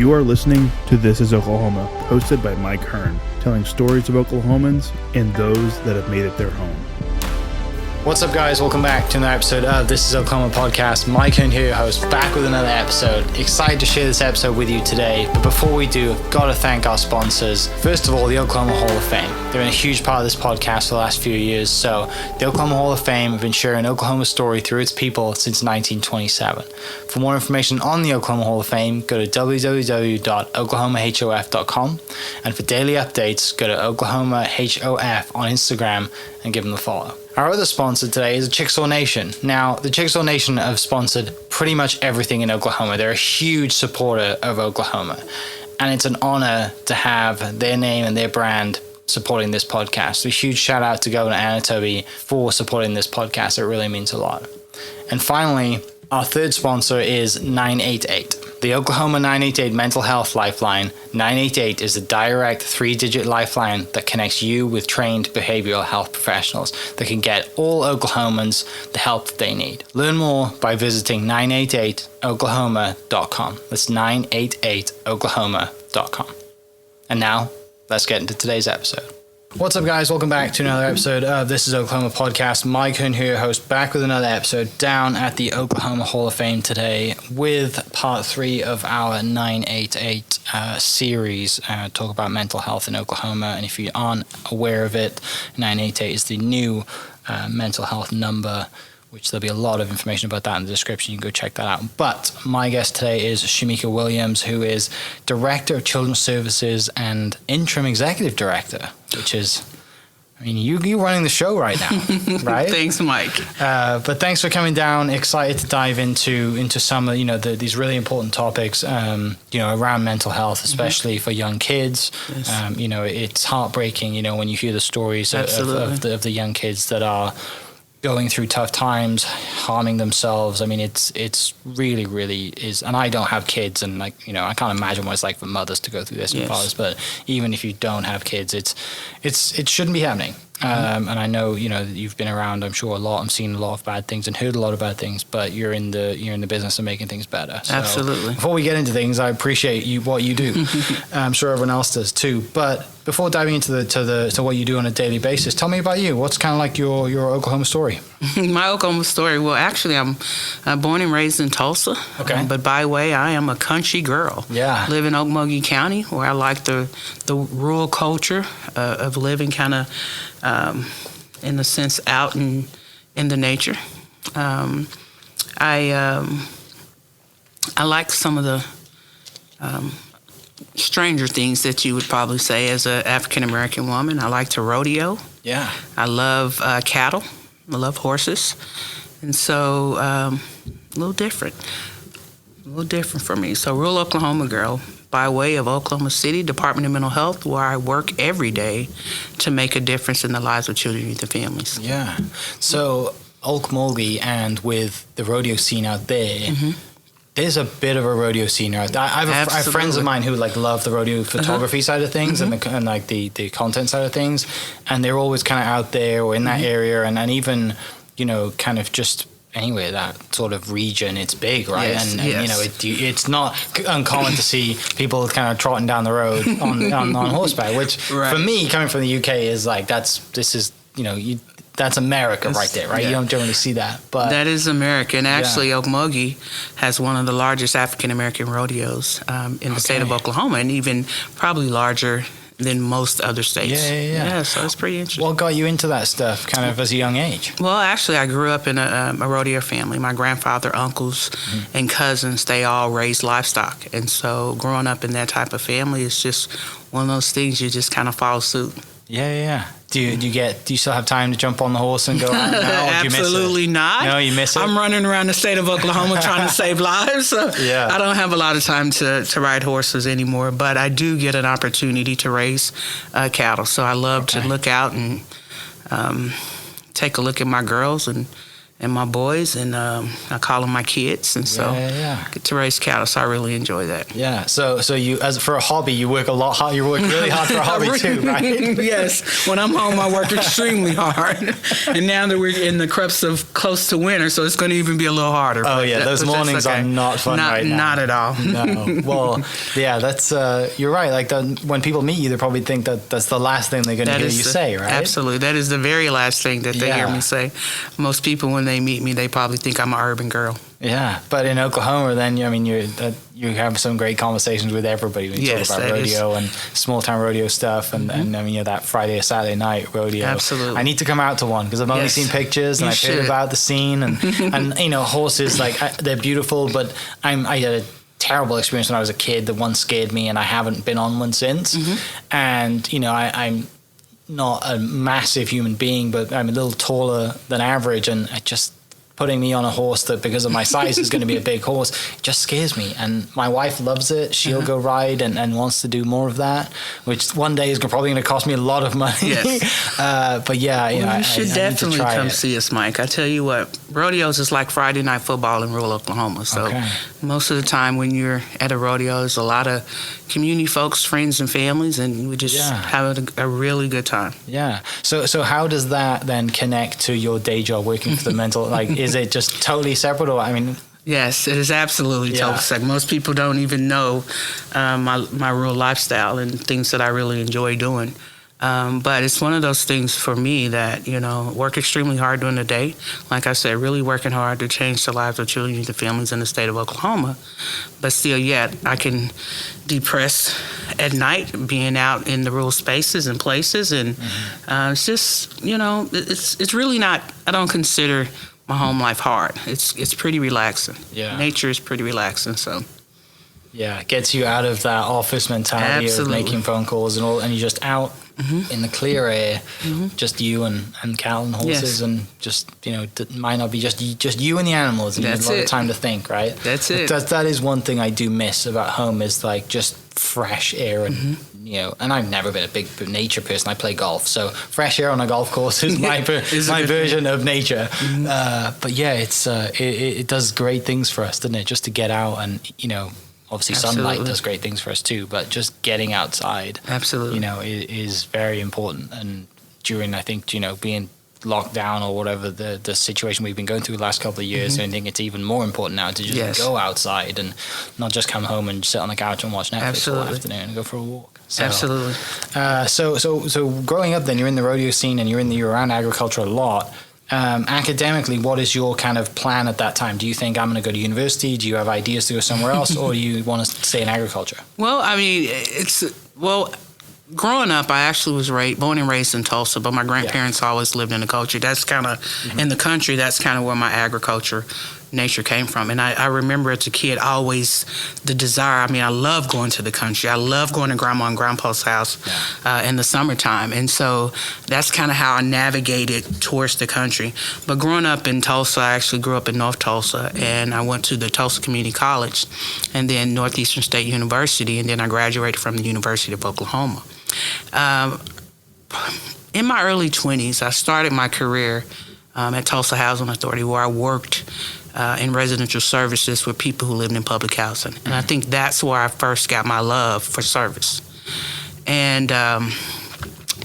You are listening to This is Oklahoma, hosted by Mike Hearn, telling stories of Oklahomans and those that have made it their home. What's up, guys? Welcome back to another episode of This is Oklahoma podcast. Mike Hearn here, your host, back with another episode. Excited to share this episode with you today. But before we do, I've got to thank our sponsors. First of all, the Oklahoma Hall of Fame. They've been a huge part of this podcast for the last few years. So the Oklahoma Hall of Fame have been sharing Oklahoma's story through its people since 1927. For more information on the Oklahoma Hall of Fame, go to www.oklahomahsof.com. And for daily updates, go to oklahomahsof on Instagram and give them a follow. Our other sponsor today is the Chickasaw Nation. Now, the Chickasaw Nation have sponsored pretty much everything in Oklahoma. They're a huge supporter of Oklahoma. And it's an honor to have their name and their brand supporting this podcast. So a huge shout out to Governor Anatoby for supporting this podcast. It really means a lot. And finally, our third sponsor is 988. The Oklahoma 988 Mental Health Lifeline. 988 is a direct 3-digit lifeline that connects you with trained behavioral health professionals that can get all Oklahomans the help that they need. Learn more by visiting 988oklahoma.com. That's 988oklahoma.com. And now, let's get into today's episode. What's up, guys? Welcome back to another episode of This is Oklahoma podcast. Mike Hearn here, host, back with another episode down at the Oklahoma Hall of Fame today with part 3 of our 988 series, talk about mental health in Oklahoma. And if you aren't aware of it, 988 is the new mental health number, which there'll be a lot of information about that in the description. You can go check that out. But my guest today is Sheamekah Williams, who is Director of Children's Services and Interim Executive Director, which is, I mean, you running the show right now, right? Thanks, Mike. But thanks for coming down. Excited to dive into some of, these really important topics, around mental health, especially for young kids. Yes. It's heartbreaking, when you hear the stories of the young kids that are going through tough times, harming themselves. I mean, it's really, really is. And I don't have kids, and I can't imagine what it's like for mothers to go through this and fathers. But even if you don't have kids, it shouldn't be happening. And I know you've been around, I'm sure, a lot. I'm seeing a lot of bad things and heard a lot of bad things. But you're in the business of making things better. So absolutely. Before we get into things, I appreciate what you do. I'm sure everyone else does too. But before diving into to what you do on a daily basis, tell me about you. What's kind of like your Oklahoma story? My Oklahoma story. Well, actually, I'm born and raised in Tulsa. Okay. But by way, I am a country girl. Yeah. Live in Okmulgee County, where I like the rural culture of living kind of, in a sense, out in the nature. I like some of the stranger things that you would probably say as an African-American woman. I like to rodeo. Yeah. I love cattle. I love horses. And so a little different for me. So rural Oklahoma girl by way of Oklahoma City Department of Mental Health, where I work every day to make a difference in the lives of children, youth, and families. Yeah. So Okmulgee, and with the rodeo scene out there, there's a bit of a rodeo scene out there. I have friends of mine who love the rodeo photography side of things and the content side of things, and they're always kind of out there or in that area, and even kind of just anyway that sort of region. It's big, right? Yes, and it's not uncommon to see people kind of trotting down the road on horseback, which for me, coming from the UK, is that's America right there, right? Yeah. You don't generally see that. But that is America. And actually, Okmulgee has one of the largest African-American rodeos in the state of Oklahoma, and even probably larger than most other states. Yeah, so it's pretty interesting. What got you into that stuff kind of as a young age? Well, actually, I grew up in a rodeo family. My grandfather, uncles, and cousins, they all raised livestock. And so growing up in that type of family is just one of those things you just kind of follow suit. Yeah. Do you still have time to jump on the horse and go out now? Absolutely not. No, you miss it? I'm running around the state of Oklahoma trying to save lives. So I don't have a lot of time to ride horses anymore, but I do get an opportunity to raise cattle. So I love to look out and take a look at my girls and and my boys, and I call them my kids, and so get to raise cattle. So I really enjoy that. Yeah. So you, as for a hobby, you work a lot hard. You work really hard for a hobby too, right? Yes. When I'm home, I work extremely hard. And now that we're in the crux of close to winter, so it's going to even be a little harder. Oh yeah, those mornings are not fun right now. Not at all. No. Well, yeah, that's you're right. Like when people meet you, they probably think that that's the last thing they're going to hear you say, right? Absolutely. That is the very last thing that they hear me say. Most people, when they meet me, they probably think I'm an urban girl. Yeah, but in Oklahoma, then I mean, you have some great conversations with everybody when you talk about rodeo and small town rodeo stuff, and I mean, that Friday or Saturday night rodeo. Absolutely. I need to come out to one because I've only seen pictures and I've heard about the scene and horses, like they're beautiful, but I had a terrible experience when I was a kid. The one scared me, and I haven't been on one since. And I'm not a massive human being, but I'm a little taller than average, and I just putting me on a horse that, because of my size, is going to be a big horse, it just scares me. And my wife loves it. She'll go ride and wants to do more of that, which one day is probably going to cost me a lot of money. Yes. But yeah, you should definitely come see us, Mike. I tell you what, rodeos is like Friday night football in rural Oklahoma. So most of the time when you're at a rodeo, there's a lot of community folks, friends and families, and we just have a really good time. Yeah. So how does that then connect to your day job working for the mental, like, is it just totally separate, or I mean? Yes, it is absolutely totally separate. Most people don't even know my real lifestyle and things that I really enjoy doing. But it's one of those things for me that, work extremely hard during the day. Like I said, really working hard to change the lives of children and families in the state of Oklahoma. But still, yet, I can depress at night being out in the rural spaces and places. And it's just, it's really not, I don't consider my home life hard. It's pretty relaxing. Yeah. Nature is pretty relaxing, so. Yeah, it gets you out of that office mentality of making phone calls and all, and you're just out in the clear air, just you and cattle and horses, and just, it might not be just you and the animals, and you have a lot of time to think, right? That's it. That is one thing I do miss about home, is like just fresh air and, and I've never been a big nature person. I play golf, so fresh air on a golf course is my version of nature. But yeah, it does great things for us, doesn't it? Just to get out and, obviously sunlight does great things for us too, but just getting outside, is very important. And during, I think, being locked down or whatever the situation we've been going through the last couple of years, I think it's even more important now to just go outside and not just come home and sit on the couch and watch Netflix all afternoon and go for a walk. So, absolutely. So growing up, then you're in the rodeo scene and you're around agriculture a lot. Academically, what is your kind of plan at that time? Do you think I'm going to go to university? Do you have ideas to go somewhere else, or do you want to stay in agriculture? Well, I mean, growing up, I actually was born and raised in Tulsa, but my grandparents always lived in the country. That's kind of in the country. That's kind of where my agriculture nature came from. And I remember as a kid always the desire. I mean, I love going to the country. I love going to Grandma and Grandpa's house in the summertime. And so that's kind of how I navigated towards the country. But growing up in Tulsa, I actually grew up in North Tulsa, and I went to the Tulsa Community College and then Northeastern State University, and then I graduated from the University of Oklahoma. In my early 20s, I started my career at Tulsa Housing Authority, where I worked in residential services with people who lived in public housing. And I think that's where I first got my love for service. And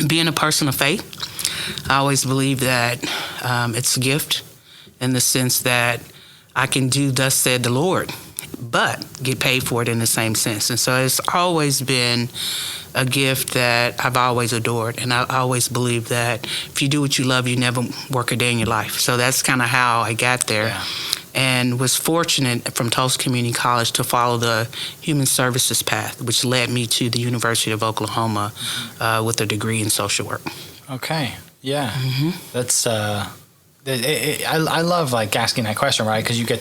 being a person of faith, I always believe that it's a gift in the sense that I can do thus said the Lord, but get paid for it in the same sense. And so it's always been a gift that I've always adored. And I always believe that if you do what you love, you never work a day in your life. So that's kind of how I got there. Yeah. And was fortunate from Tulsa Community College to follow the human services path, which led me to the University of Oklahoma with a degree in social work. Okay. Yeah. That's I love like asking that question, right? Because you get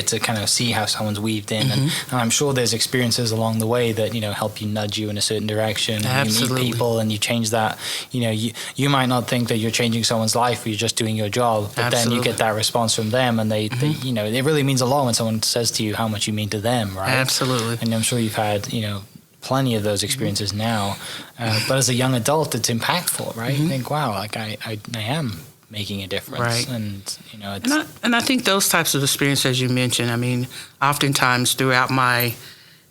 to kind of see how someone's weaved in, and I'm sure there's experiences along the way that help you nudge you in a certain direction. Absolutely. You meet people and you change that. You might not think that you're changing someone's life, or you're just doing your job, but then you get that response from them, and they it really means a lot when someone says to you how much you mean to them, right? Absolutely. And I'm sure you've had plenty of those experiences now, but as a young adult, it's impactful, right? You think, wow, like I am making a difference. Right. And, you know, it's... And I think those types of experiences, as you mentioned, I mean, oftentimes throughout my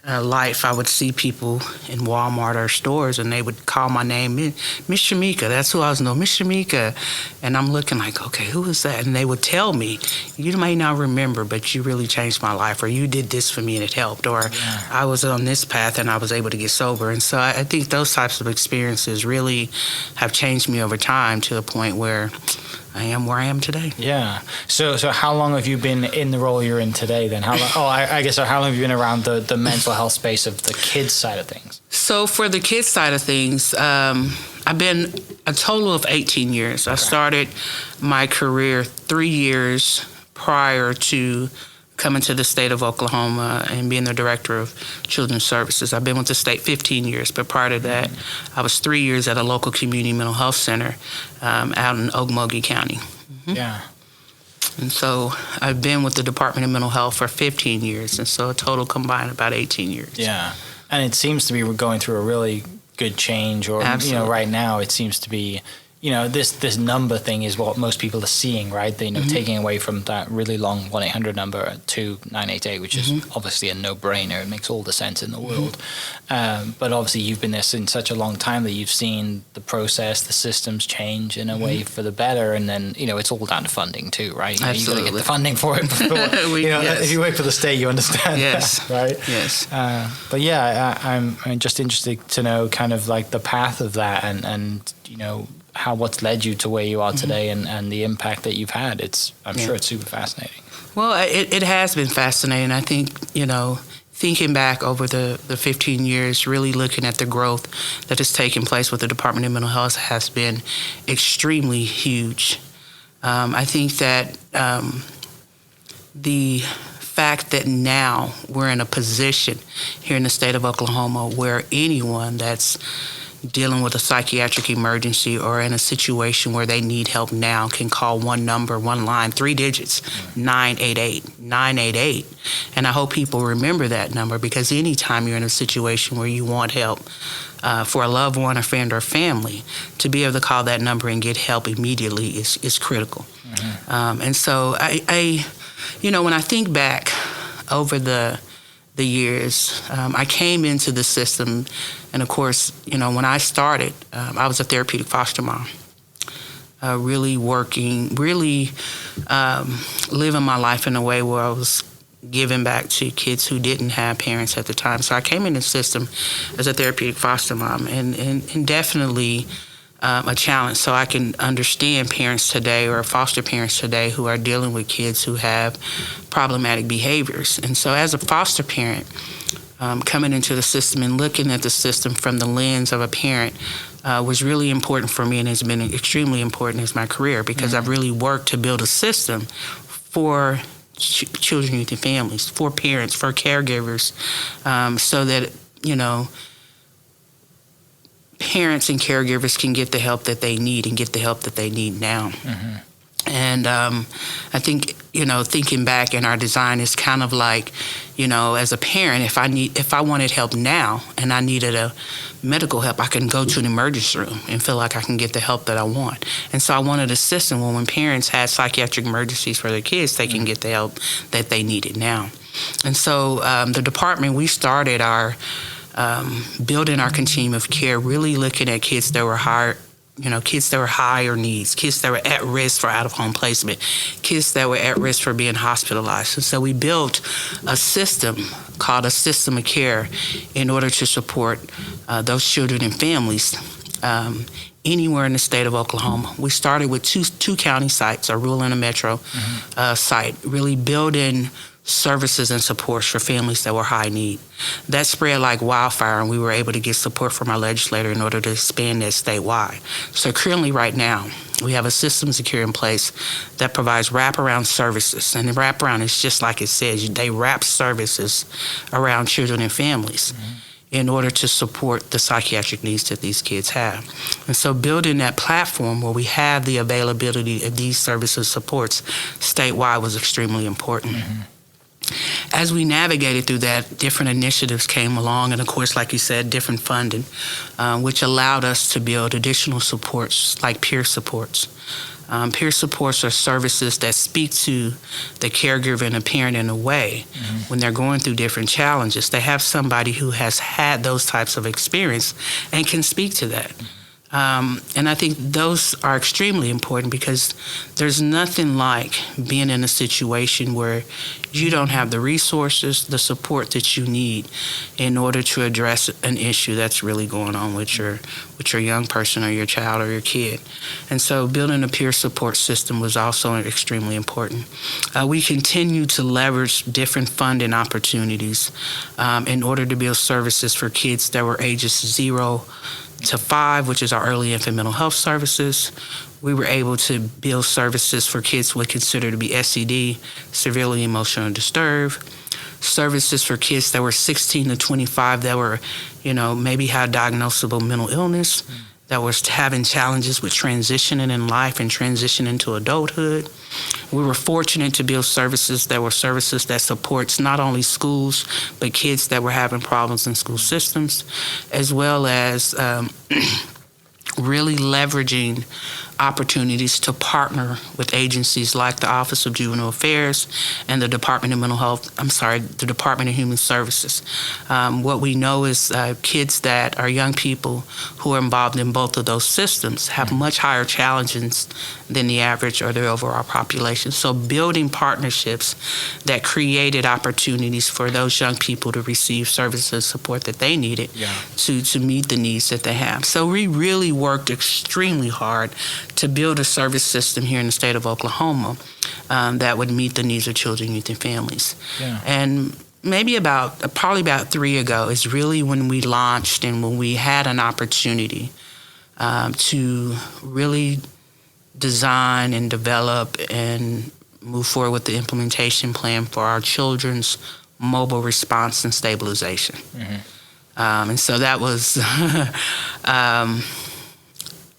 life, I would see people in Walmart or stores, and they would call my name, Miss Sheamekah. That's who I was known, Miss Sheamekah. And I'm looking like, okay, who is that? And they would tell me, you may not remember, but you really changed my life, or you did this for me and it helped, or I was on this path and I was able to get sober. And so I think those types of experiences really have changed me over time to a point where I am where I am today. Yeah. So how long have you been in the role you're in today then? How long, I guess, so how long have you been around the mental health space of the kids side of things? So for the kids side of things, I've been a total of 18 years. I started my career 3 years prior to coming to the state of Oklahoma and being the director of children's services. I've been with the state 15 years, but prior to that, I was 3 years at a local community mental health center out in Okmulgee County. Yeah. And so I've been with the Department of Mental Health for 15 years, and so a total combined about 18 years. Yeah. And it seems to be going through a really good change, or, Absolutely. you know, right now it seems to be, you know, this number thing is what most people are seeing, right? They, you know, taking away from that really long 1-800 number to 988, which is obviously a no-brainer. It makes all the sense in the world. But obviously you've been there in such a long time that you've seen the process, the systems change in a way for the better. And then, you know, it's all down to funding too, right? You know, Absolutely. you got to get the funding for it before, you know, if you wait for the state, you understand that, right? Yes. But yeah, I'm just interested to know kind of like the path of that and you know, what's led you to where you are today and the impact that you've had. I'm sure it's super fascinating. Well, it has been fascinating. I think, you know, thinking back over the 15 years, really looking at the growth that has taken place with the Department of Mental Health has been extremely huge. I think that the fact that now we're in a position here in the state of Oklahoma where anyone that's dealing with a psychiatric emergency or in a situation where they need help now can call one number, one line, 3 digits, 988. And I hope people remember that number, because anytime you're in a situation where you want help for a loved one, a friend, or family, to be able to call that number and get help immediately is critical. And so I, you know, when I think back over the years, I came into the system, and of course, you know, when I started, I was a therapeutic foster mom, really working, really living my life in a way where I was giving back to kids who didn't have parents at the time. So I came in the system as a therapeutic foster mom, and definitely a challenge. So I can understand parents today, or foster parents today, who are dealing with kids who have problematic behaviors. And so as a foster parent, coming into the system and looking at the system from the lens of a parent was really important for me, and has been extremely important as my career, because I've really worked to build a system for children, youth, and families, for parents, for caregivers, so that, you know, parents and caregivers can get the help that they need, and get the help that they need now. And I think, you know, thinking back in our design is kind of like, you know, as a parent, if I wanted help now and I needed a medical help, I can go to an emergency room and feel like I can get the help that I want. And so I wanted a system where when parents had psychiatric emergencies for their kids, they can get the help that they needed now. And so the department, we started our building our continuum of care, really looking at kids that were higher needs, kids that were at risk for out-of-home placement, kids that were at risk for being hospitalized. And so we built a system called a system of care in order to support those children and families anywhere in the state of Oklahoma. We started with two county sites, a rural and a metro site, really building services and supports for families that were high need. That spread like wildfire, and we were able to get support from our legislator in order to expand that statewide. So currently right now, we have a systems of care in place that provides wraparound services. And the wraparound is just like it says, they wrap services around children and families in order to support the psychiatric needs that these kids have. And so building that platform where we have the availability of these services supports statewide was extremely important. as we navigated through that, different initiatives came along, and of course, like you said, different funding, which allowed us to build additional supports like peer supports. Peer supports are services that speak to the caregiver and a parent in a way when they're going through different challenges. They have somebody who has had those types of experience and can speak to that. And I think those are extremely important because there's nothing like being in a situation where you don't have the resources, the support that you need in order to address an issue that's really going on with your young person or your child or your kid. And so building a peer support system was also extremely important. We continue to leverage different funding opportunities in order to build services for kids that were ages 0 to 5, which is our early infant mental health services. We were able to build services for kids we consider to be SED, severely emotionally disturbed. Services for kids that were 16 to 25 that were, maybe had diagnosable mental illness, that was having challenges with transitioning in life and transitioning to adulthood. We were fortunate to build services that supports not only schools, but kids that were having problems in school systems, as well as really leveraging opportunities to partner with agencies like the Office of Juvenile Affairs and the Department of the Department of Human Services. What we know is kids that are young people who are involved in both of those systems have much higher challenges than the average or the overall population. So building partnerships that created opportunities for those young people to receive services and support that they needed to meet the needs that they have. So we really worked extremely hard to build a service system here in the state of Oklahoma that would meet the needs of children, youth, and families. Yeah. And probably about 3 ago is really when we launched and when we had an opportunity to really design and develop and move forward with the implementation plan for our children's mobile response and stabilization. And so that was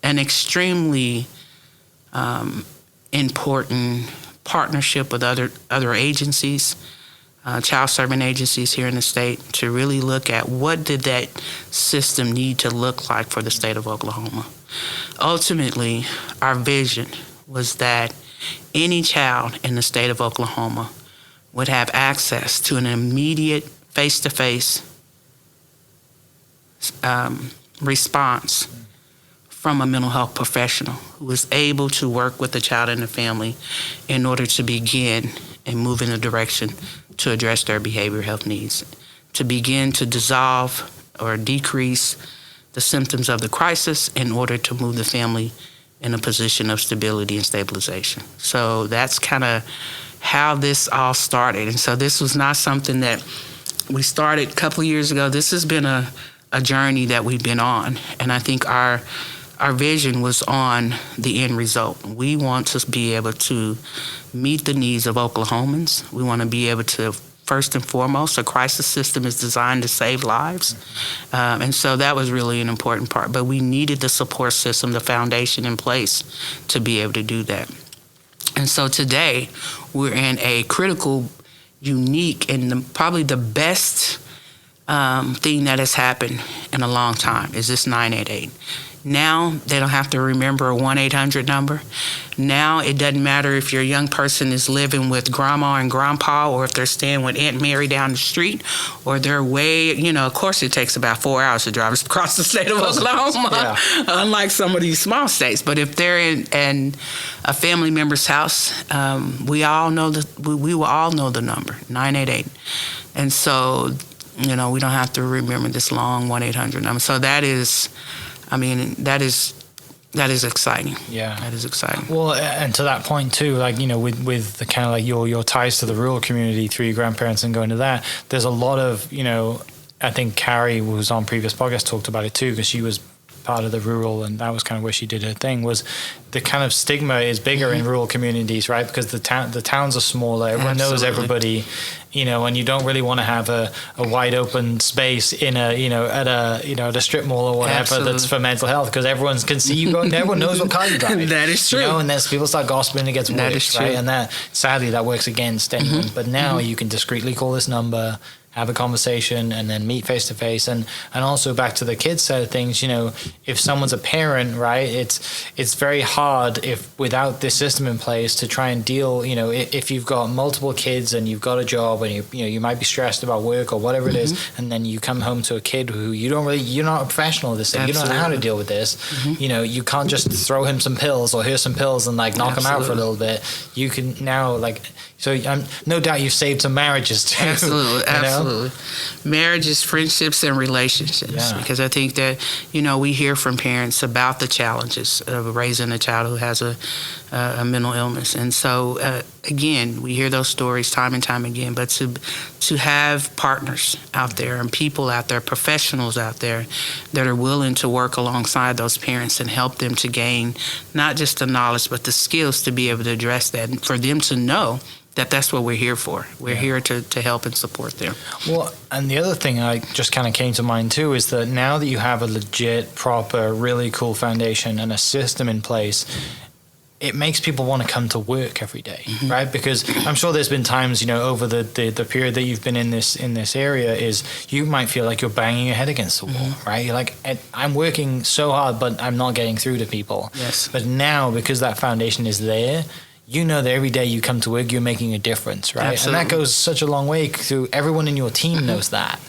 an extremely important partnership with other agencies, child serving agencies here in the state, to really look at what did that system need to look like for the state of Oklahoma. Ultimately, our vision was that any child in the state of Oklahoma would have access to an immediate face-to-face response from a mental health professional who was able to work with the child and the family in order to begin and move in a direction to address their behavioral health needs, to begin to dissolve or decrease the symptoms of the crisis in order to move the family in a position of stability and stabilization. So that's kind of how this all started. And so this was not something that we started a couple of years ago. This has been a journey that we've been on. And I think our vision was on the end result. We want to be able to meet the needs of Oklahomans. We want to be able to, first and foremost, a crisis system is designed to save lives. And so that was really an important part. But we needed the support system, the foundation in place to be able to do that. And so today, we're in a critical, unique, and probably the best thing that has happened in a long time is this 988. Now they don't have to remember a 1-800 number. Now it doesn't matter if your young person is living with grandma and grandpa, or if they're staying with Aunt Mary down the street, or they're way, of course it takes about 4 hours to drive across the state of Oklahoma, unlike some of these small states. But if they're in a family member's house, we will all know the number, 988. And so, we don't have to remember this long 1-800 number. So that is exciting. Yeah. That is exciting. Well, and to that point too, with the kind of like your ties to the rural community through your grandparents and going to that, there's a lot of, I think Carrie, who was on previous podcasts, talked about it too, because she was part of the rural, and that was kind of where she did her thing, was the kind of stigma is bigger in rural communities, right? Because the towns are smaller, everyone knows everybody, you know, and you don't really want to have a wide open space in a, you know, at a strip mall or whatever that's for mental health, because everyone can see you going, everyone knows what car you drive. That is true. You know, and then people start gossiping, it gets worse, right? And that, sadly, that works against anyone. But now you can discreetly call this number, have a conversation, and then meet face to face. And also back to the kids side of things, you know, if someone's a parent, right, it's very hard if without this system in place to try and deal, you know, if you've got multiple kids and you've got a job and you might be stressed about work or whatever it is, and then you come home to a kid who you're not a professional at this thing, you don't know how to deal with this, you know, you can't just throw him some pills or here's some pills and like knock him out for a little bit. You can now like, so no doubt you've saved some marriages too. Absolutely. Marriages, friendships, and relationships. Because I think that, you know, we hear from parents about the challenges of raising a child who has a mental illness. And so, again, we hear those stories time and time again. But to have partners out there and people out there, professionals out there that are willing to work alongside those parents and help them to gain not just the knowledge but the skills to be able to address that, and for them to know that's what we're here for. We're here to help and support them. Well, and the other thing I just kind of came to mind too is that now that you have a legit, proper, really cool foundation and a system in place, it makes people want to come to work every day, right? Because I'm sure there's been times, you know, over the period that you've been in this area, is you might feel like you're banging your head against the wall, right? You're like, I'm working so hard, but I'm not getting through to people. Yes. But now, because that foundation is there, you know that every day you come to work, you're making a difference, right? Absolutely. And that goes such a long way through everyone in your team knows that,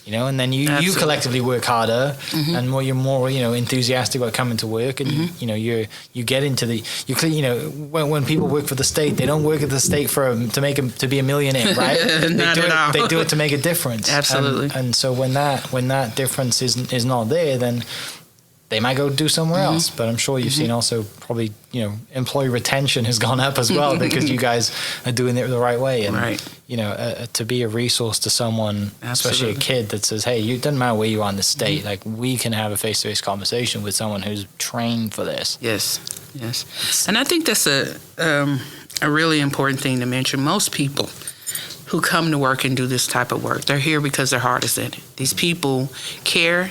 you know, and then you collectively work harder and you're more, you know, enthusiastic about coming to work, and you know, you get into you know, when people work for the state, they don't work at the state to be a millionaire, right? They do it to make a difference. Absolutely. And so when that difference is not there, then they might go do somewhere else. But I'm sure you've seen also probably, you know, employee retention has gone up as well because you guys are doing it the right way. And, you know, to be a resource to someone, especially a kid that says, hey, it doesn't matter where you are in the state, like we can have a face-to-face conversation with someone who's trained for this. Yes. And I think that's a really important thing to mention. Most people who come to work and do this type of work, they're here because their heart is in it. These people care.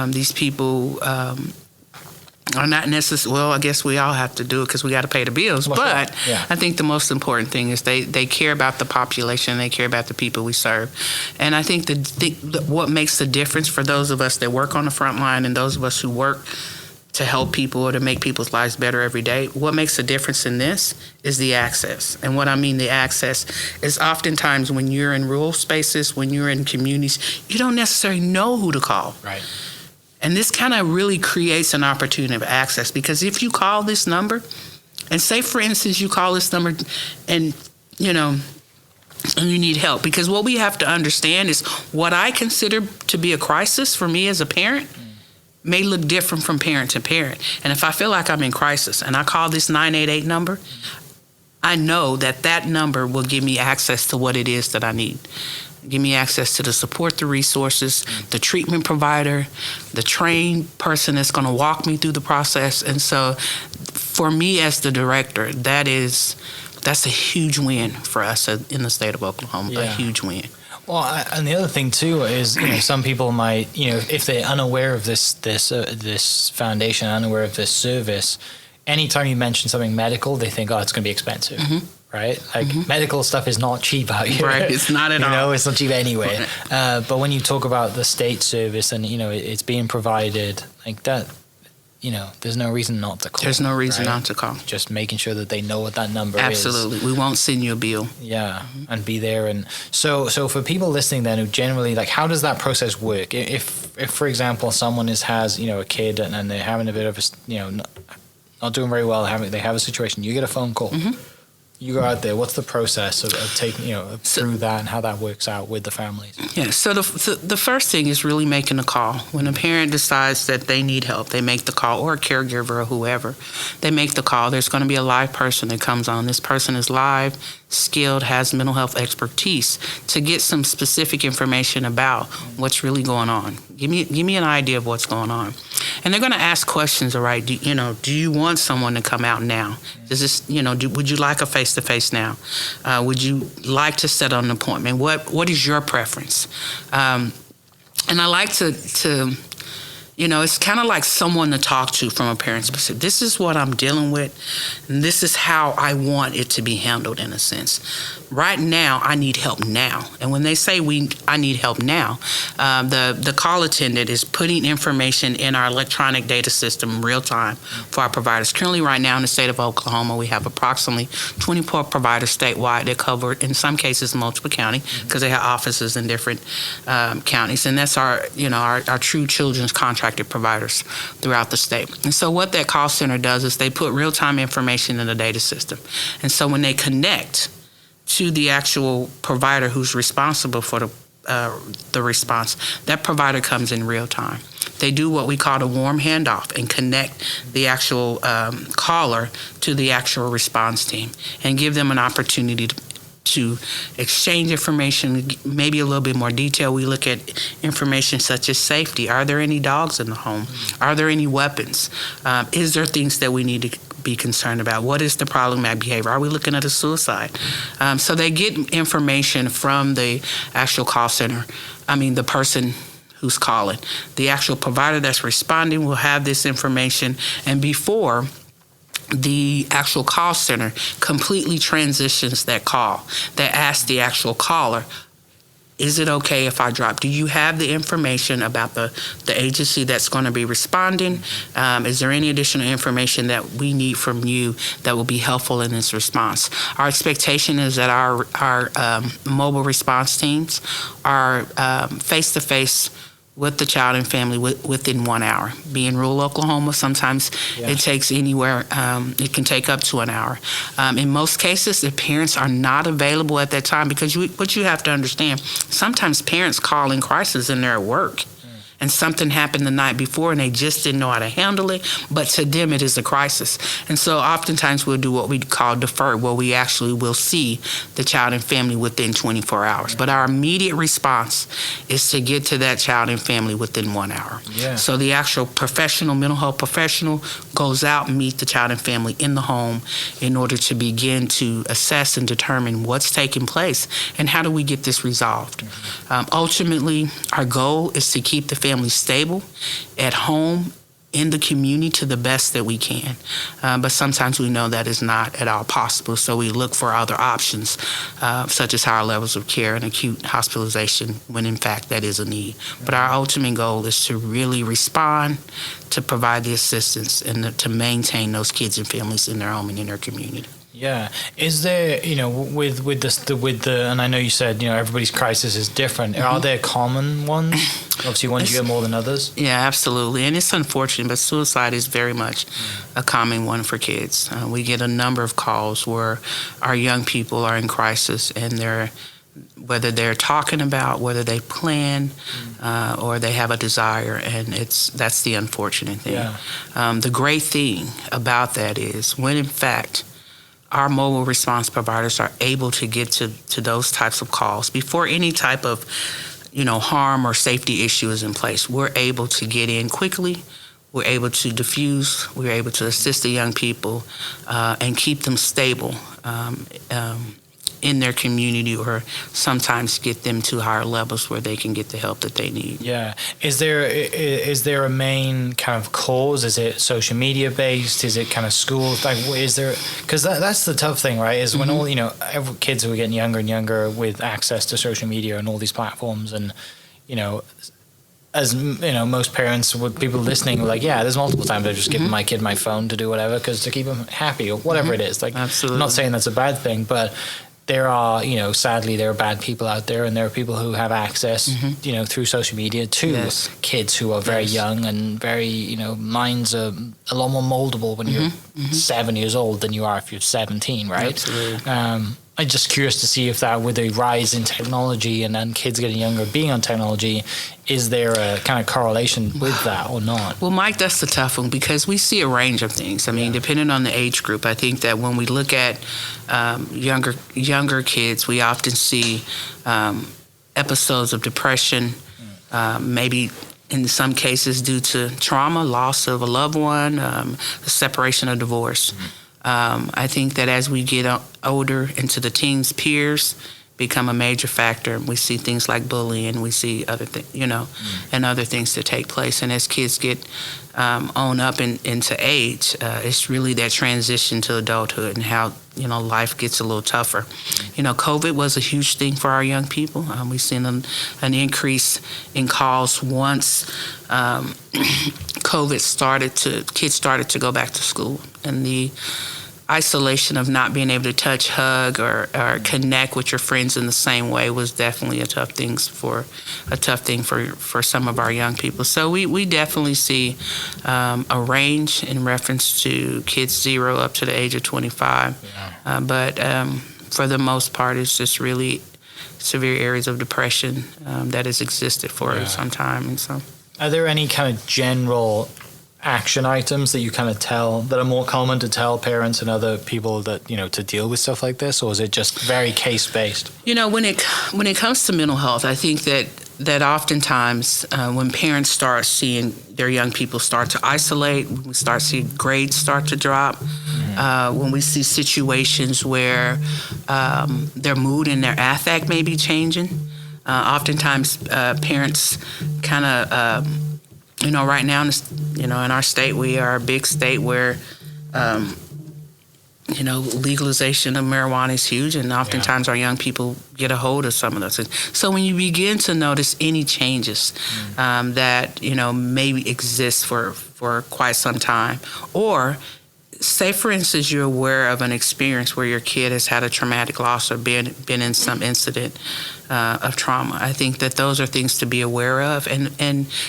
These people are not necessarily, well, I guess we all have to do it because we got to pay the bills. But I think the most important thing is they care about the population. They care about the people we serve. And I think what makes the difference for those of us that work on the front line and those of us who work to help people or to make people's lives better every day, what makes a difference in this is the access. And what I mean the access is oftentimes when you're in rural spaces, when you're in communities, you don't necessarily know who to call. Right. And this kind of really creates an opportunity of access, because if you call this number, and say, for instance, you call this number and, you know, and you need help, because what we have to understand is what I consider to be a crisis for me as a parent may look different from parent to parent. And if I feel like I'm in crisis and I call this 988 number, I know that number will give me access to what it is that I need. Give me access to the support, the resources, the treatment provider, the trained person that's going to walk me through the process. And so for me as the director, that's a huge win for us in the state of Oklahoma, a huge win. Well, and the other thing too is, you know, some people might, you know, if they're unaware of this foundation, unaware of this service, anytime you mention something medical, they think, oh, it's going to be expensive. Right? Like medical stuff is not cheap out here. Right, it's not at all. You know, it's not cheap anyway. But when you talk about the state service and, you know, it's being provided like that, you know, there's no reason not to call. There's no reason not to call. Just making sure that they know what that number is. Absolutely. We won't send you a bill. Yeah, and be there. And so for people listening then who generally, like, how does that process work? If for example, someone has, you know, a kid and they're having a bit of a, you know, not doing very well, they have a situation, you get a phone call. You go out there. What's the process of taking, you know, through that and how that works out with the families? Yeah. So the first thing is really making a call. When a parent decides that they need help, they make the call, or a caregiver or whoever, they make the call. There's going to be a live person that comes on. This person is live, skilled, has mental health expertise to get some specific information about what's really going on. Give me an idea of what's going on. And they're going to ask questions, all right, do you want someone to come out now? Does this, would you like a face-to-face now? Would you like to set an appointment? What is your preference? And I like to it's kind of like someone to talk to from a parent's perspective. This is what I'm dealing with, and this is how I want it to be handled in a sense. Right now, I need help now. And when they say I need help now, the call attendant is putting information in our electronic data system real time for our providers. Currently, right now in the state of Oklahoma, we have approximately 24 providers statewide that cover, in some cases, multiple counties, because they have offices in different counties. And that's our true children's contracted providers throughout the state. And so what that call center does is they put real-time information in the data system. And so when they connect to the actual provider who's responsible for the response, that provider comes in real time. They do what we call the warm handoff and connect the actual caller to the actual response team and give them an opportunity to exchange information, maybe a little bit more detail. We look at information such as safety. Are there any dogs in the home? Are there any weapons? Is there things that we need to be concerned about? What is the problematic behavior? Are we looking at a suicide? So they get information from the actual call center. The person who's calling. The actual provider that's responding will have this information, and before the actual call center completely transitions that call, that asks the actual caller, is it okay if I drop? Do you have the information about the agency that's going to be responding? Is there any additional information that we need from you that will be helpful in this response? Our expectation is that our mobile response teams are face-to-face with the child and family within 1 hour. Being rural Oklahoma, sometimes it takes anywhere, it can take up to an hour. In most cases, the parents are not available at that time because what you have to understand, sometimes parents call in crisis and they're at work. And something happened the night before and they just didn't know how to handle it, but to them it is a crisis. And so oftentimes we'll do what we call deferred, where we actually will see the child and family within 24 hours. But our immediate response is to get to that child and family within 1 hour. Yeah. So the actual mental health professional goes out and meet the child and family in the home in order to begin to assess and determine what's taking place and how do we get this resolved. Ultimately, our goal is to keep the family stable at home, in the community, to the best that we can. But sometimes we know that is not at all possible, so we look for other options, such as higher levels of care and acute hospitalization, when in fact that is a need. But our ultimate goal is to really respond, to provide the assistance, and to maintain those kids and families in their home and in their community. Yeah. Is there, with the, and I know you said, everybody's crisis is different. Mm-hmm. Are there common ones? Obviously, ones you get more than others? Yeah, absolutely. And it's unfortunate, but suicide is very much a common one for kids. We get a number of calls where our young people are in crisis and whether they're talking about, whether they plan, or they have a desire, and that's the unfortunate thing. Yeah. The great thing about that is when, in fact, our mobile response providers are able to get to those types of calls before any type of, harm or safety issue is in place. We're able to get in quickly. We're able to diffuse. We're able to assist the young people and keep them stable in their community, or sometimes get them to higher levels where they can get the help that they need. Yeah. Is there a main kind of cause? Is it social media based? Is it kind of schools? Like, is there? Because that's the tough thing, right? Is when all kids who are getting younger and younger with access to social media and all these platforms, and as most parents, with people listening, like, there's multiple times I've just given my kid my phone to do whatever, because to keep him happy or whatever it is. Like, absolutely. I'm not saying that's a bad thing, but there are, sadly, there are bad people out there, and there are people who have access, through social media to kids who are very young and very, minds are a lot more moldable when you're 7 years old than you are if you're 17, right? Absolutely. I'm just curious to see if that, with a rise in technology and then kids getting younger being on technology, is there a kind of correlation with that or not? Well, Mike, that's the tough one, because we see a range of things. I mean, depending on the age group, I think that when we look at younger kids, we often see episodes of depression, maybe in some cases due to trauma, loss of a loved one, the separation or divorce. I think that as we get older into the teens, peers become a major factor. We see things like bullying, we see other things, and other things that take place. And as kids get on up into age, it's really that transition to adulthood and how, life gets a little tougher. COVID was a huge thing for our young people. We've seen an increase in calls once COVID kids started to go back to school. And the isolation of not being able to touch, hug, or connect with your friends in the same way was definitely a tough thing for some of our young people. So we definitely see a range in reference to kids 0 up to the age of 25. Yeah. But for the most part, it's just really severe areas of depression that has existed for some time. And so, are there any kind of general action items that you kind of tell that are more common to tell parents and other people that to deal with stuff like this, or is it just very case based? When it comes to mental health, I think that oftentimes when parents start seeing their young people start to isolate, when we start seeing grades start to drop, when we see situations where their mood and their affect may be changing, oftentimes parents kind of right now, in our state, we are a big state where, legalization of marijuana is huge, and oftentimes our young people get a hold of some of those things. So when you begin to notice any changes that, maybe exist for quite some time, or say, for instance, you're aware of an experience where your kid has had a traumatic loss or been in some incident of trauma. I think that those are things to be aware of, and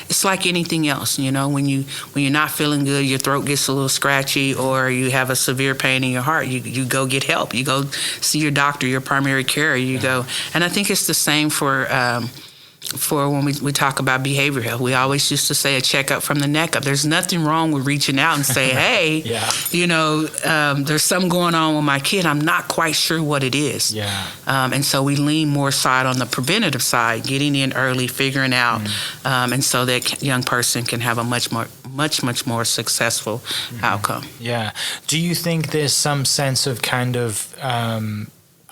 it's like anything else. When you're not feeling good, your throat gets a little scratchy, or you have a severe pain in your heart, you go get help. You go see your doctor, your primary care. You go, and I think it's the same for when we talk about behavioral health. We always used to say a checkup from the neck up. There's nothing wrong with reaching out and say, hey, there's something going on with my kid. I'm not quite sure what it is. And so we lean more side on the preventative side, getting in early, figuring out, and so that young person can have a much more successful outcome. Yeah. Do you think there's some sense of kind of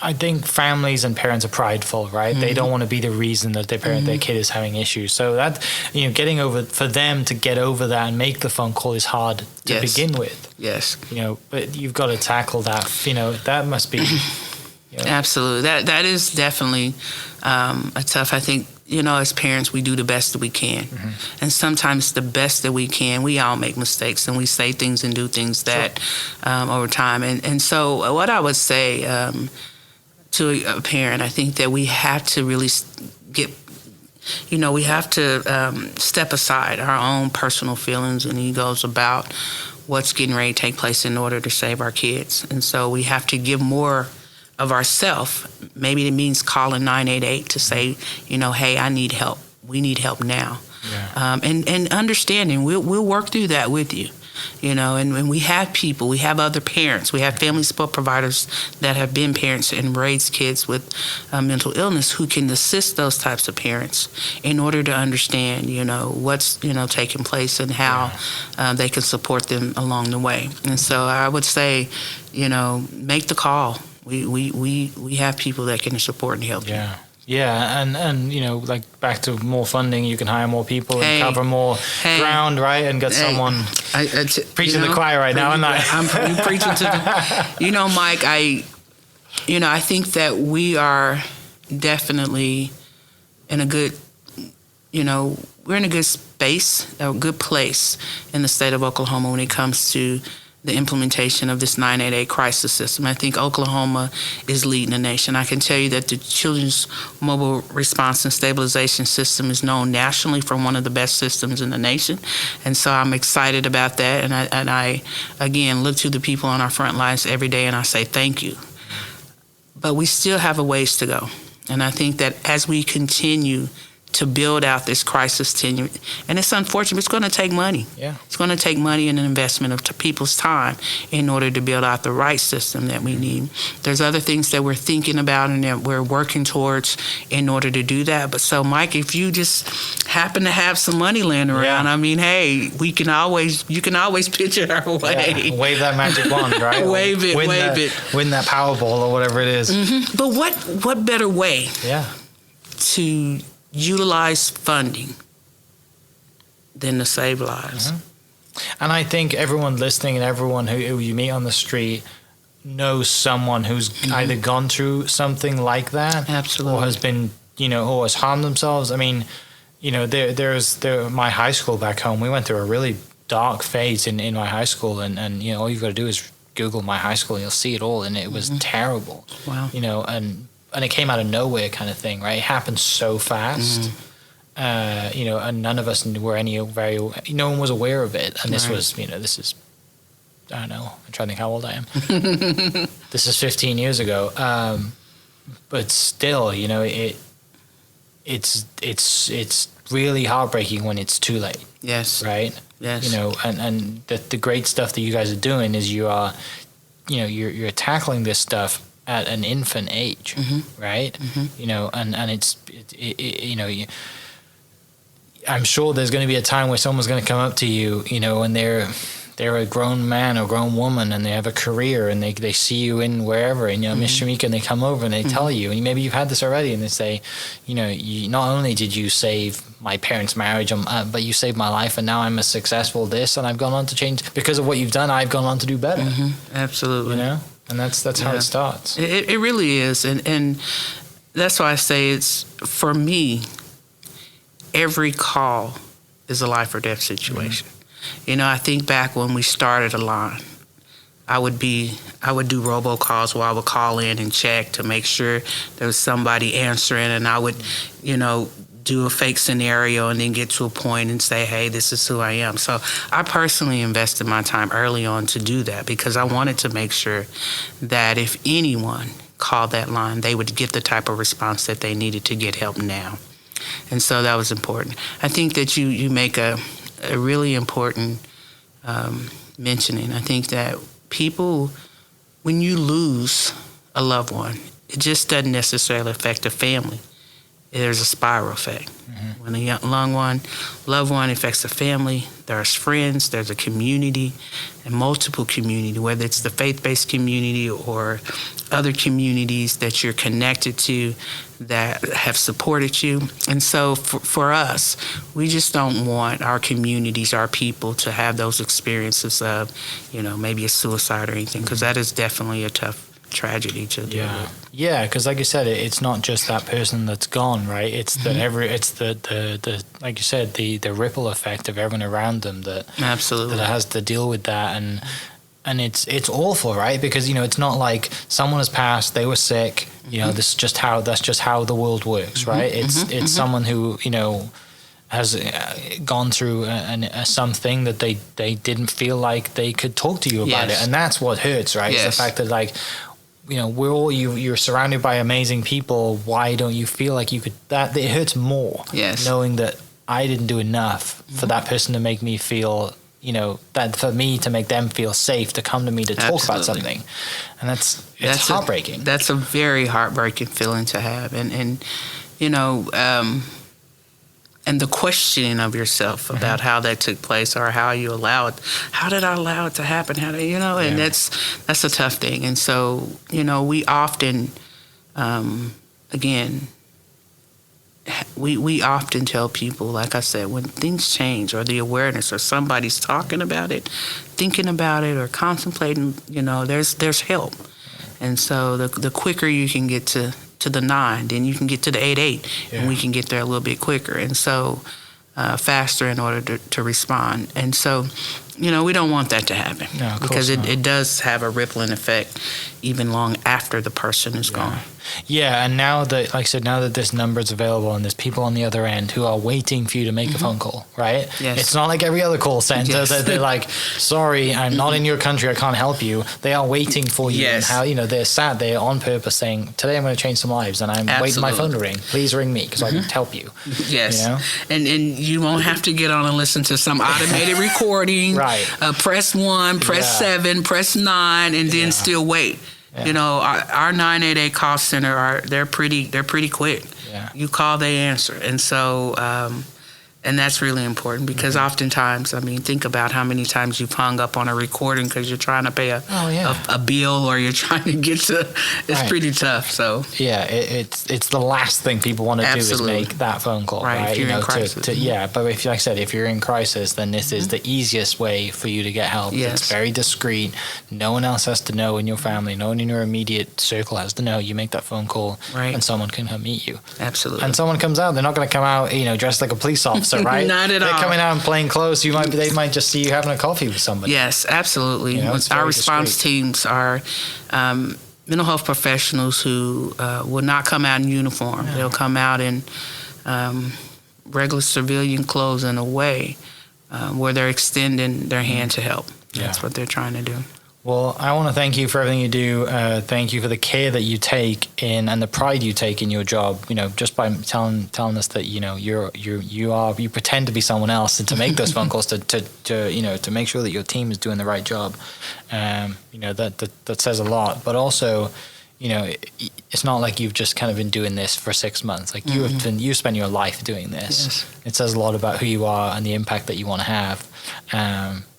I think families and parents are prideful, right? They don't want to be the reason that their kid is having issues. So that, for them to get over that and make the phone call is hard to begin with. Yes. But you've got to tackle that. That must be. Absolutely. That is definitely a tough. I think, as parents, we do the best that we can. And sometimes the best that we can, we all make mistakes, and we say things and do things that over time. And so what I would say to a parent, I think that we have to really we have to step aside our own personal feelings and egos about what's getting ready to take place in order to save our kids. And so we have to give more of ourselves. Maybe it means calling 988 to say, hey, I need help. We need help now. And understanding, we'll work through that with you. And we have people, we have other parents, we have family support providers that have been parents and raised kids with mental illness who can assist those types of parents in order to understand, what's, taking place and how they can support them along the way. And so I would say, make the call. We have people that can support and help you. Yeah, and like back to more funding, you can hire more people and cover more ground, right? And get someone preaching the choir right now, I'm preaching to the, Mike, I think that we are definitely in a good, we're in a good space, a good place in the state of Oklahoma when it comes to the implementation of this 988 crisis system. I think Oklahoma is leading the nation. I can tell you that the Children's Mobile Response and Stabilization System is known nationally for one of the best systems in the nation. And so I'm excited about that. And I again, look to the people on our front lines every day and I say thank you. But we still have a ways to go. And I think that as we continue to build out this crisis tenure. And it's unfortunate. It's going to take money. Yeah. It's going to take money and an investment of people's time in order to build out the right system that we need. There's other things that we're thinking about and that we're working towards in order to do that. But so, Mike, if you just happen to have some money laying around, I mean, hey, you can always pitch it our way. Yeah. Wave that magic wand, right? wave it. Win that Powerball or whatever it is. Mm-hmm. But what better way to utilize funding than to save lives? Mm-hmm. And I think everyone listening and everyone who you meet on the street knows someone who's either gone through something like that, absolutely, or has been, or has harmed themselves. I mean, there's my high school back home. We went through a really dark phase in my high school, and all you've got to do is Google my high school and you'll see it all, and it was terrible. Wow. And it came out of nowhere kind of thing, right? It happened so fast, and none of us were no one was aware of it. And this was, this is, I don't know, I'm trying to think how old I am. This is 15 years ago. But still, it's really heartbreaking when it's too late. Yes. Right? Yes. And the great stuff that you guys are doing is you're tackling this stuff at an infant age, right? Mm-hmm. And I'm sure there's going to be a time where someone's going to come up to you, and they're a grown man or grown woman and they have a career and they see you in wherever, and Miss Sheamekah, and they come over and they tell you, and maybe you've had this already, and they say, you not only did you save my parents' marriage, but you saved my life, and now I'm a successful this, and I've gone on to change because of what you've done. I've gone on to do better. Mm-hmm. Absolutely. And that's how it starts. It really is, and that's why I say it's, for me, every call is a life or death situation. I think back when we started Align, I would do robocalls where I would call in and check to make sure there was somebody answering, and I would, do a fake scenario and then get to a point and say, hey, this is who I am. So I personally invested my time early on to do that because I wanted to make sure that if anyone called that line, they would get the type of response that they needed to get help now. And so that was important. I think that you make a really important mentioning. I think that people, when you lose a loved one, it just doesn't necessarily affect the family. There's a spiral effect. Mm-hmm. When a loved one affects the family, there's friends, there's a community, and multiple community, whether it's the faith-based community or other communities that you're connected to that have supported you. And so for us, we just don't want our communities, our people, to have those experiences of, maybe a suicide or anything, because that is definitely a tough tragedy to deal with. Yeah, because like you said, it's not just that person that's gone, right? It's the like you said, the ripple effect of everyone around them that absolutely that has to deal with that, and it's awful, right? Because it's not like someone has passed, they were sick, that's just how the world works, right? It's someone who has gone through something that they didn't feel like they could talk to you about it, and that's what hurts, right? Yes. It's the fact that you're surrounded by amazing people. Why don't you feel like you could? That it hurts more. Yes. Knowing that I didn't do enough for that person to make me feel, that for me to make them feel safe to come to me to talk about something, and it's heartbreaking. That's a very heartbreaking feeling to have, and and the questioning of yourself about how that took place or how you allowed, how did I allow it to happen? And that's a tough thing. And so, we often, again, we often tell people, like I said, when things change or the awareness or somebody's talking about it, thinking about it or contemplating, there's help. And so the quicker you can get to the 9, then you can get to the 8-8, and we can get there a little bit quicker. And so faster in order to respond. And so we don't want that to happen. No, of because course not. it does have a rippling effect even long after the person is gone. Yeah, and now that, like I said, now that this number is available and there's people on the other end who are waiting for you to make a phone call, right? Yes. It's not like every other call center that they're like, sorry, I'm not in your country, I can't help you. They are waiting for you. Yes. And how, they're sad, they're on purpose saying, today I'm going to change some lives and I'm waiting my phone to ring. Please ring me because I can help you. Yes. And you won't have to get on and listen to some automated recording. Right. Press 1, press 7, press 9, and then still wait. Yeah. Our 988 call center they're pretty quick. Yeah. You call, they answer, and so and that's really important because oftentimes, think about how many times you've hung up on a recording because you're trying to pay a bill or you're trying to get to. It's pretty tough. So it's the last thing people want to do is make that phone call, right? If you're in crisis. But like I said, if you're in crisis, then this is the easiest way for you to get help. Yes. It's very discreet. No one else has to know in your family. No one in your immediate circle has to know. You make that phone call, and someone can come meet you. Absolutely. And someone comes out. They're not going to come out, dressed like a police officer. Right? Not at all. They're coming out in plain clothes. They might just see you having a coffee with somebody. Yes, absolutely. Our response teams are mental health professionals who will not come out in uniform. Yeah. They'll come out in regular civilian clothes in a way where they're extending their hand to help. That's what they're trying to do. Well, I want to thank you for everything you do. Thank you for the care that you take and the pride you take in your job. Just by telling us that you pretend to be someone else and to make those phone calls to make sure that your team is doing the right job. That says a lot. But also, it's not like you've just kind of been doing this for 6 months. Like you spend your life doing this. Yes. It says a lot about who you are and the impact that you want to have.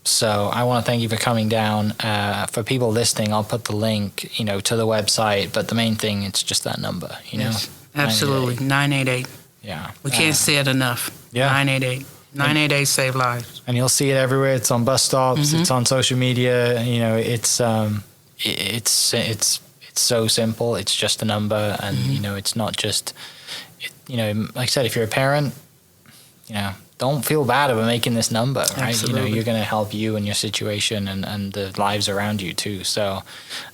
So I want to thank you for coming down. For people listening, I'll put the link, to the website. But the main thing, it's just that number, Yes, absolutely. 988. Yeah. We can't say it enough. Yeah. 988. 988 save lives. And you'll see it everywhere. It's on bus stops. It's on social media. It's so simple. It's just a number, and it's not just. Like I said, if you're a parent, don't feel bad about making this number, right? Absolutely. You're going to help you and your situation and the lives around you too. So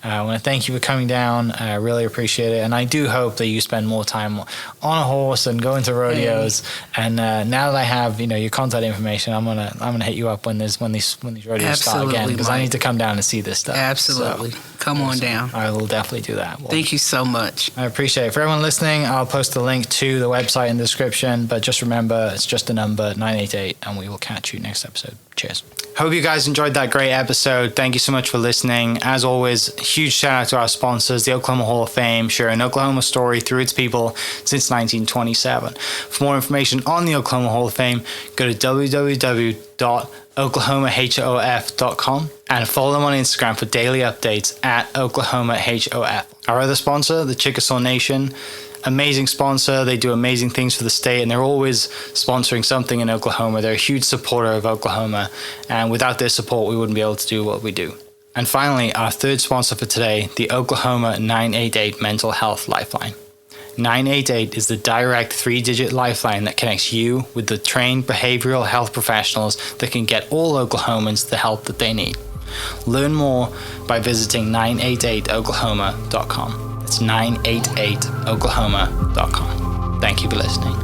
I want to thank you for coming down. I really appreciate it. And I do hope that you spend more time on a horse and going to rodeos. And now that I have, your contact information, I'm gonna hit you up when these rodeos start again, because I need to come down and see this stuff. Absolutely. So, come on down. I will definitely do that. Well, thank you so much. I appreciate it. For everyone listening, I'll post the link to the website in the description, but just remember, it's just a number, 988, and we will catch you next episode. Cheers. Hope you guys enjoyed that great episode. Thank you so much for listening. As always, huge shout out to our sponsors, the Oklahoma Hall of Fame, sharing Oklahoma story through its people since 1927. For more information on the Oklahoma Hall of Fame, go to www.oklahomahsof.com and follow them on Instagram for daily updates at OklahomaHOF. Our other sponsor, the Chickasaw Nation, amazing sponsor. They do amazing things for the state, and they're always sponsoring something in Oklahoma. They're a huge supporter of Oklahoma, and without their support, we wouldn't be able to do what we do. And finally, our third sponsor for today, the Oklahoma 988 Mental Health Lifeline. 988 is the direct 3-digit lifeline that connects you with the trained behavioral health professionals that can get all Oklahomans the help that they need. Learn more by visiting 988oklahoma.com. It's 988oklahoma.com. Thank you for listening.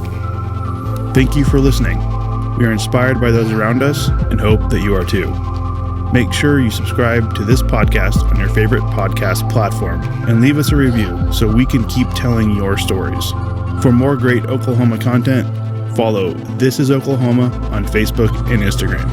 Thank you for listening. We are inspired by those around us and hope that you are too. Make sure you subscribe to this podcast on your favorite podcast platform and leave us a review so we can keep telling your stories. For more great Oklahoma content, follow This Is Oklahoma on Facebook and Instagram.